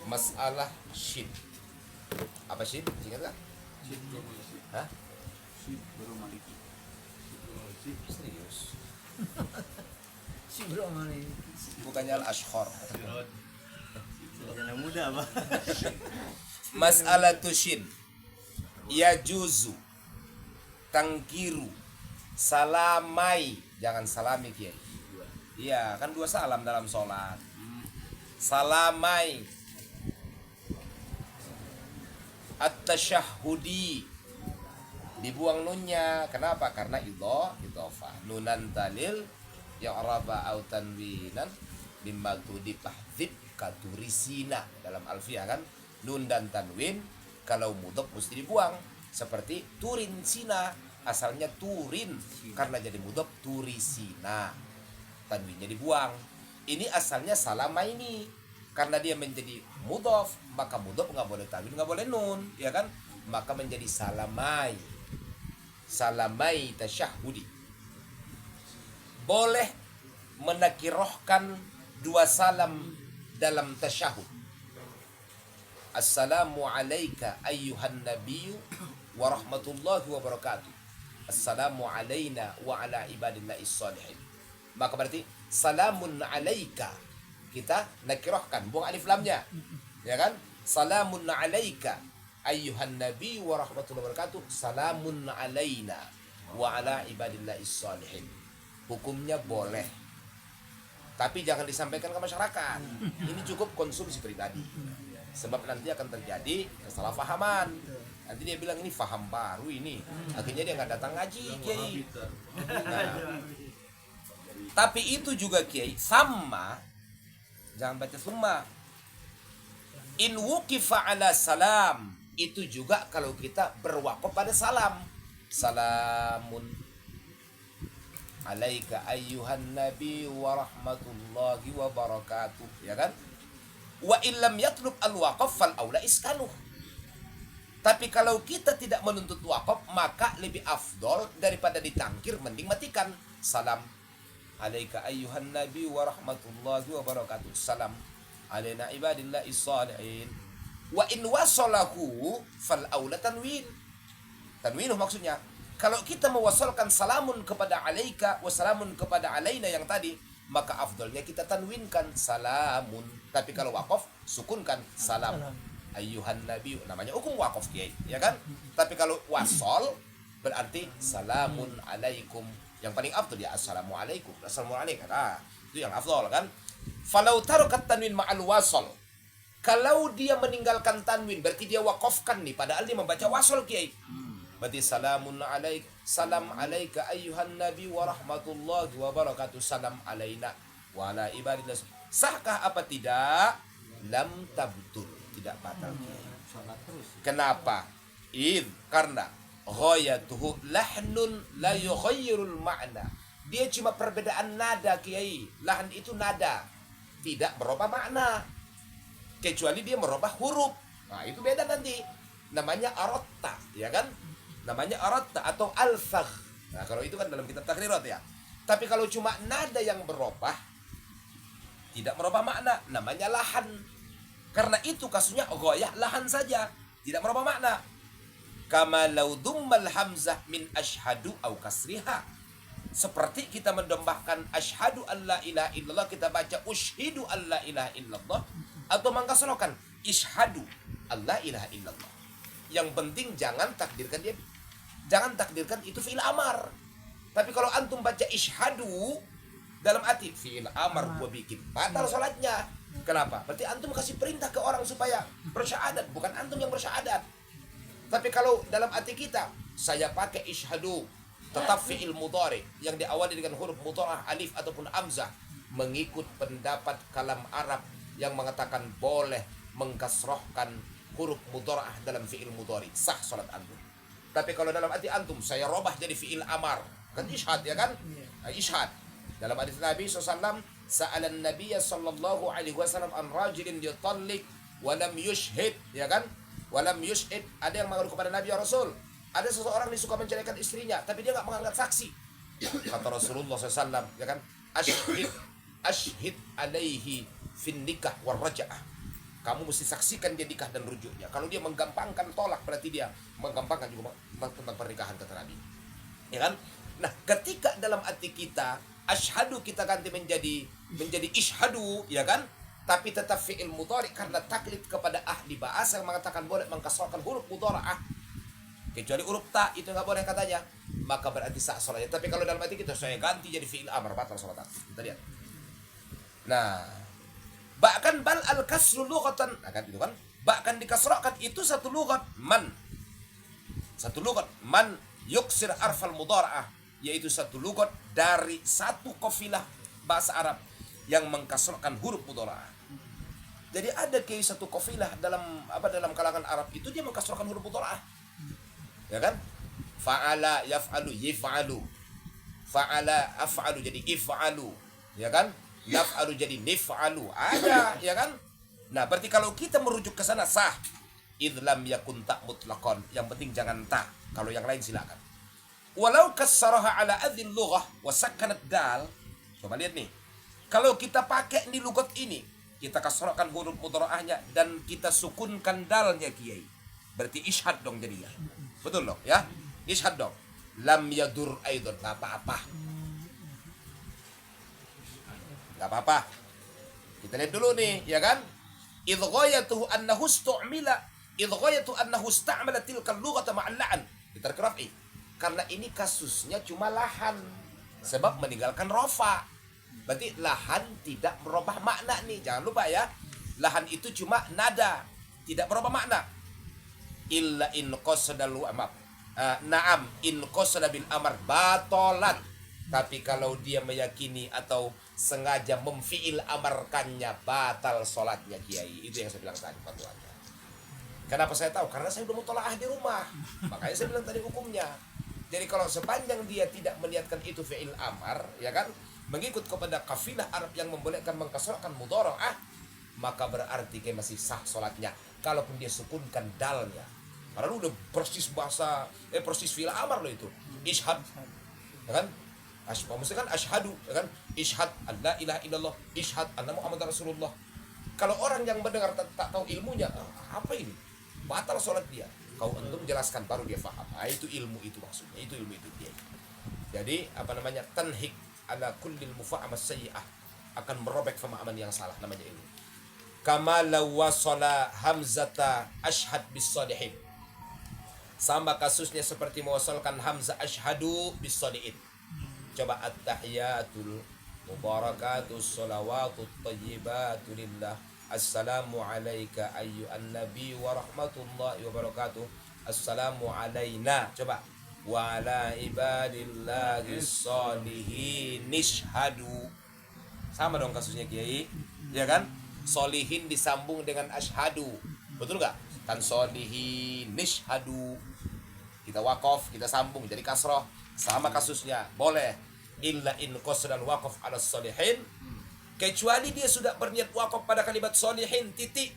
Masalah shin. Apa shin? Ingat nggak? Hah? Serius? Si bro mana ini? Bukannya al-ashkhar. Jangan muda apa? Masalah shin. Ya juzu. Tangkiru. Salamai. Jangan salami kiai. Iya, kan 2 salam dalam sholat. Salamai. At-tasyahudi. Dibuang nunnya. Kenapa? Karena idhofah. Nunan talil ya'raba au tanwinan mimma tudifahdzib katurisina. Dalam alfiyah kan nun dan tanwin kalau mudhaf mesti dibuang. Seperti turin sina, asalnya turin karena jadi mudhaf turisina. Tanwinnya dibuang. Ini asalnya salama ini karena dia menjadi mudhaf, maka mudhaf nggak boleh tanwin, nggak boleh nun, ya kan? Maka menjadi salamai. Salamai tasyahudi. Boleh menakirohkan 2 salam dalam tasyahud. Assalamu alayka ayyuhan nabiyyu wa rahmatullahi wa barakatuh. Assalamu alayna wa ala ibadillahis shalihin. Maka berarti salamun alayka. Kita nakirahkan, buang alif lamnya. Ya kan? Salamun alayka ayyuhan nabi wa rahmatullahi wa barakatuh. Salamun alayna wa ala ibadillahis shalihin. Hukumnya boleh. Tapi jangan disampaikan ke masyarakat. Ini cukup konsumsi pribadi. Sebab nanti akan terjadi kesalahpahaman. Nanti dia bilang ini faham baru ini. Akhirnya dia nggak datang ngaji, Kiai. Nah, tapi itu juga Kiai sama. Jangan baca summa. In wuqifa ala salam. Itu juga kalau kita berwakaf pada salam. Salamun alaika ayyuhan nabi wa rahmatullahi wa barakatuh. Ya kan? Wa illam yatlub al-waqaf fal aula iskanuh. Tapi kalau kita tidak menuntut wakaf, maka lebih afdol daripada ditangkir, mending matikan. Salam alaika ayyuhan nabi wa rahmatullahi wa barakatuh. Salam alaina ibadillahis shalihin. Wa in wasalahu fal aula tanwin. Tanwinuh maksudnya, kalau kita mewasalkan salamun kepada alaika wa salamun kepada alaina yang tadi, maka afdolnya kita tanwinkan salamun. Tapi kalau wakaf, sukunkan salam ayyuhan nabi. Namanya hukum wakaf Kiai, ya kan? Tapi kalau wasol berarti salamun alaikum. Yang paling afdol ya assalamualaikum. Assalamualaikum. Ah, itu yang afdol kan? Falau tarukat tanwin ma'al wasol. Kalau dia meninggalkan tanwin, berarti dia wakafkan nih, padahal dia membaca wasol Kiai. Berarti salamun alaik, salam alaika ayyuhan nabi wa rahmatullahi wa barakatuh. Salam alaina wa ala ibadillah. Sahkah apa tidak? Lam tabtul. Tidak batal. Kenapa? Karena ghayatuhu lahnun la yughayyirul ma'na. Dia cuma perbedaan nada Kiai. Lahn itu nada, tidak merubah makna. Kecuali dia merubah huruf. Nah, itu beda nanti. Namanya aratta, ya kan? Namanya aratta atau al-fagh. Nah, kalau itu kan dalam kitab takhrirat ya. Tapi kalau cuma nada yang berubah, tidak merubah makna, namanya lahan. Karena itu kasusnya ghayah lahan saja, tidak merubah makna. Kama law dummal hamzah min asyhadu au kasriha. Seperti kita mendombahkan asyhadu alla ilaha illallah, kita baca ushidu alla ilaha illallah, atau mengkasrokan ishadu alla ilaha illallah. Yang penting jangan takdirkan itu fi'il amar. Tapi kalau antum baca ishadu dalam arti fi'il amar, gua bikin batal salatnya. Kenapa? Berarti antum kasih perintah ke orang supaya bersyahadat, bukan antum yang bersyahadat. Tapi kalau dalam arti kita, saya pakai ishadu, tetap fi'il mudhari yang diawali dengan huruf mudharah alif ataupun hamzah, mengikut pendapat kalam Arab yang mengatakan boleh mengkasrohkan huruf mudharah dalam fi'il mudhari, sah salat antum. Tapi kalau dalam arti antum, saya robah jadi fi'il amar, kan ishad ya kan? Ishad. Dalam hadis Nabi SAW, sa'alan Nabiya sallallahu alaihi wasallam an rajulin yutallik walam yushhid, ya kan? Walam yushhid, ada yang mengadu kepada Nabi ya Rasul, ada seseorang yang suka menceraikan istrinya, tapi dia nggak mengangkat saksi. Kata Rasulullah SAW, ya kan? Ashhid alaihi fin nikah war raja'ah. kamu mesti saksikan dia nikah dan rujuknya. Kalau dia menggampangkan, tolak, berarti dia menggampangkan juga tentang pernikahan, kata Nabi. Ya kan? Nah, ketika dalam hati kita asyhadu kita ganti menjadi ishadu, ya kan? Tapi tetap fi'il mudhari karena taklid kepada ahli bahasa yang mengatakan boleh mengkasrahkan huruf mudhara'ah. Kecuali huruf ta itu nggak boleh katanya. Maka berarti sah salatnya. Tapi kalau dalam hati kita saya ganti jadi fi'il amr, batal salat. Kita lihat. Nah, bahkan bal al kasru lughatan, nah kan itu kan, bahkan dikasrahkan itu satu lughat man. Satu lughat man yuksir arfal mudhara'ah, yaitu satu lughat dari satu kafilah bahasa Arab yang mengkasrahkan huruf mudhara'ah. Jadi ada kayak satu kafilah dalam kalangan Arab itu dia mengkasrahkan huruf mudhara'ah. Ya kan? Fa'ala yaf'alu yif'alu. Fa'ala af'alu jadi if'alu. Ya kan? Naf'alu jadi nif'alu. Ada, ya kan? Nah, berarti kalau kita merujuk ke sana sah. Idlam yakun tak mutlaqan. Yang penting jangan tak. Kalau yang lain silakan. Walau kassaraha ala adzil lughah wa sakkanat dal. Coba lihat nih. Kalau kita pakai di lugat ini, kita kasrahkan huruf mudhara'ahnya dan kita sukunkan dalnya, kiai. Berarti ishad dong jadinya. Betul dong, ya? Ishad dong. Lam yadur aidon, enggak apa-apa. Enggak apa-apa. Kita lihat dulu nih, ya kan? Idh ghayatuhu annahu ista'mala tilka lughata ma'al la'an. Diterkerafi. Karena ini kasusnya cuma lahan. Sebab meninggalkan rofa. Berarti lahan tidak merubah makna nih. Jangan lupa ya. Lahan itu cuma nada. Tidak merubah makna. Illa in qasada na'am in qasada bil amar batolan. Tapi kalau dia meyakini atau sengaja memfiil amarkannya, batal sholatnya, kiai. Itu yang saya bilang tadi fatwanya. Kenapa saya tahu? Karena saya udah mutolaah di rumah. Makanya saya bilang tadi hukumnya. Jadi kalau sepanjang dia tidak meniatkan itu fi'il amar, ya kan, mengikut kepada kafilah Arab yang membolehkan mengkasrahkan mudhara'ah, maka berarti kayak masih sah sholatnya. Kalaupun dia sukunkan dalnya. Karena udah persis persis fi'il amar loh itu. Ishad, ya kan? Maksudnya kan asyhadu, ya kan? Ishad an la ilaha illallah, ishad anna Muhammadar Rasulullah. Kalau orang yang mendengar tak tahu ilmunya, apa ini? Batal sholat dia. Kau untuk menjelaskan baru dia faham. Itu ilmu itu maksudnya. Itu ilmu itu dia. Jadi tanhik ala kullil mufa'amah sayyi'ah, akan merobek pemahaman yang salah, namanya ilmu. Kama law wasala hamzata ashhad bis salihin. Sama kasusnya seperti mewasalkan hamzah asyhadu bis salihin. Coba at-tahiyatul mubarakatus salawatut thayyibatu lillah. Assalamu alayka ayyuhan nabi wa rahmatullahi wa barakatuh. Assalamu alayna. Coba wa ala ibadillahi sholihin nishhadu. Sama dong kasusnya, kiai. Ya kan? Solihin disambung dengan asyhadu. Betul nggak? Kan solihin nishhadu. Kita waqaf, kita sambung jadi kasroh. Sama kasusnya, boleh. Illa in qasdal waqaf ala solihin, kecuali dia sudah berniat waqaf pada kalimat solihin titik,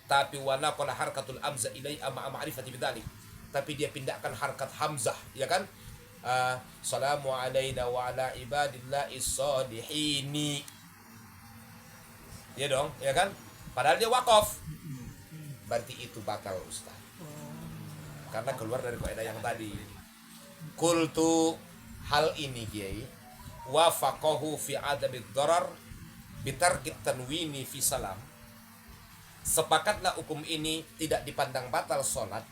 tapi wa naqala harkatul hamzah ilaiha ma'a ma'rifati bidzalik, tapi dia pindahkan harkat hamzah, ya kan? Salamu alaina wa ala ibadillahi sholihini. Ya dong, ya kan? Padahal dia waqaf. Berarti itu batal, Ustaz. Karena keluar dari kaidah yang tadi. Qultu, hal ini, kiai, wafaqahu fi adabid darar bitarkit tanwini fi salam. Sepakatlah hukum ini tidak dipandang batal sholat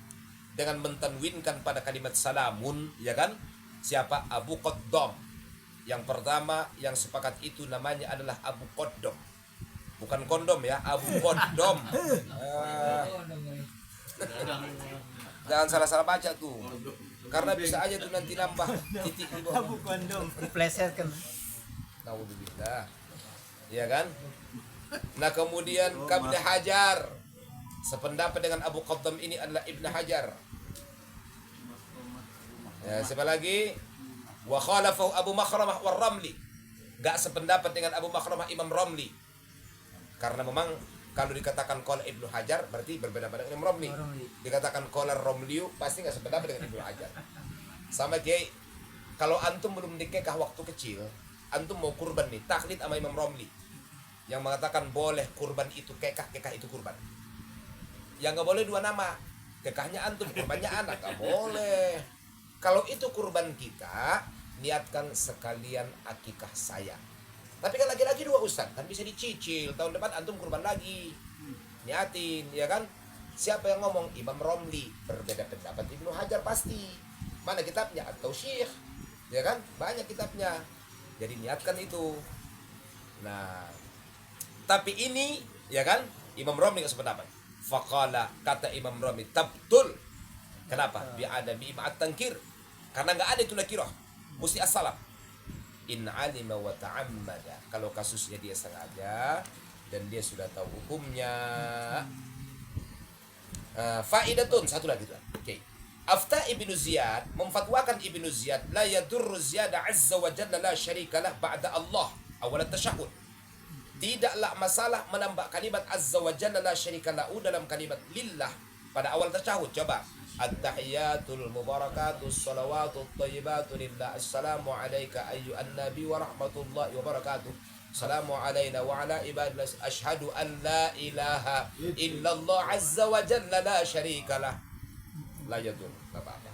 dengan mentanwinkan pada kalimat salamun, ya kan? Siapa? Abu Qaddam. Yang pertama yang sepakat itu namanya adalah Abu Qaddam. Bukan kondom ya, Abu Qaddam. Jangan salah-salah baca tuh. Karena bisa aja tuh nanti nambah titik di bawah. Abu kondom diplesetkan. Naudzubillah. Ya kan? Nah, kemudian Ibnu Hajar sependapat dengan Abu Qaddam ini adalah Ibnu Hajar. Ya, siapa lagi? Wa khalafahu Abu Makhramah war Ramli. Enggak sependapat dengan Abu Makhramah Imam Ramli. Karena memang kalau dikatakan qala Ibnu Hajar berarti berbeda pada Imam Romli. Dikatakan qala Romliu pasti enggak sependapat dengan Ibnu Hajar. Sama kiai, kalau antum belum nikah waktu kecil, antum mau kurban nih, taklid sama Imam Romli yang mengatakan boleh kurban itu kekah itu kurban. Yang nggak boleh 2 nama. Kekahnya antum, kurbannya anak, nggak boleh. Kalau itu kurban kita, niatkan sekalian akikah saya. Tapi kan lagi-lagi 2 ustaz, kan bisa dicicil. Tahun depan antum kurban lagi. Niatin, ya kan? Siapa yang ngomong? Imam Romli. Berbeda pendapat Ibnu Hajar pasti. Mana kitabnya? At-Tausyikh. Ya kan? Banyak kitabnya. Jadi niatkan itu. Nah, tapi ini, ya kan? Imam Romli nggak sependapat. Faqala, kata Imam Romli, tabtul. Kenapa? Bi'ada bi'ima'at tangkir. Karena nggak ada itu nakirah. Mesti as-salam. In alima wa ta'ammada. Kalau kasusnya dia sengaja dan dia sudah tahu hukumnya. Faidatun, satu lagi tuh. Oke. Afta Ibnu Ziyad memfatwakan Ibnu Ziyad la yadurru ziyada azza wa jalla la syarikalah ba'da Allah awal tasyahud. Tidaklah masalah menambah kalimat azza wa jalla la syarikalahu dalam kalimat lillah pada awal tasyahud. Coba. At-tahiyatul mubarakatus salawatut thayyibatu lillah. Assalamu alayka ayyuhan nabi wa rahmatullahi wa barakatuh. Assalamu alayna wa ala ibadillah. Ashhadu an la ilaha illallah azza wa jalla la syarikalah. La yadur. Apa-apa.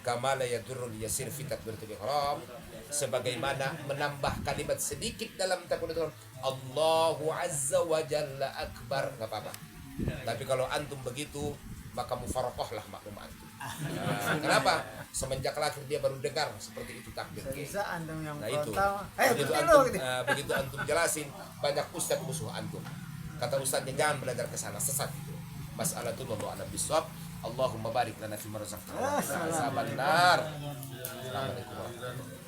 Kama la yadurrul yasir fi takbiratul ihram. Sebagaimana menambah kalimat sedikit dalam takbiratul ihram. Allahu azza wa jalla akbar. Enggak apa-apa. Tapi kalau antum begitu, maka mufaraqahlah maklum antum. Kenapa? Semenjak lahir dia baru dengar seperti itu takbir. Bisa antum yang Nah itu, begitu antum jelasin, banyak ustaz musuh antum. Kata ustaznya jangan belajar ke sana, sesat itu. Masalah itu wallahu a'lam bishawab. Allahumma barik lana fi ma razaqtana. Assalamualaikum warahmatullahi wabarakatuh.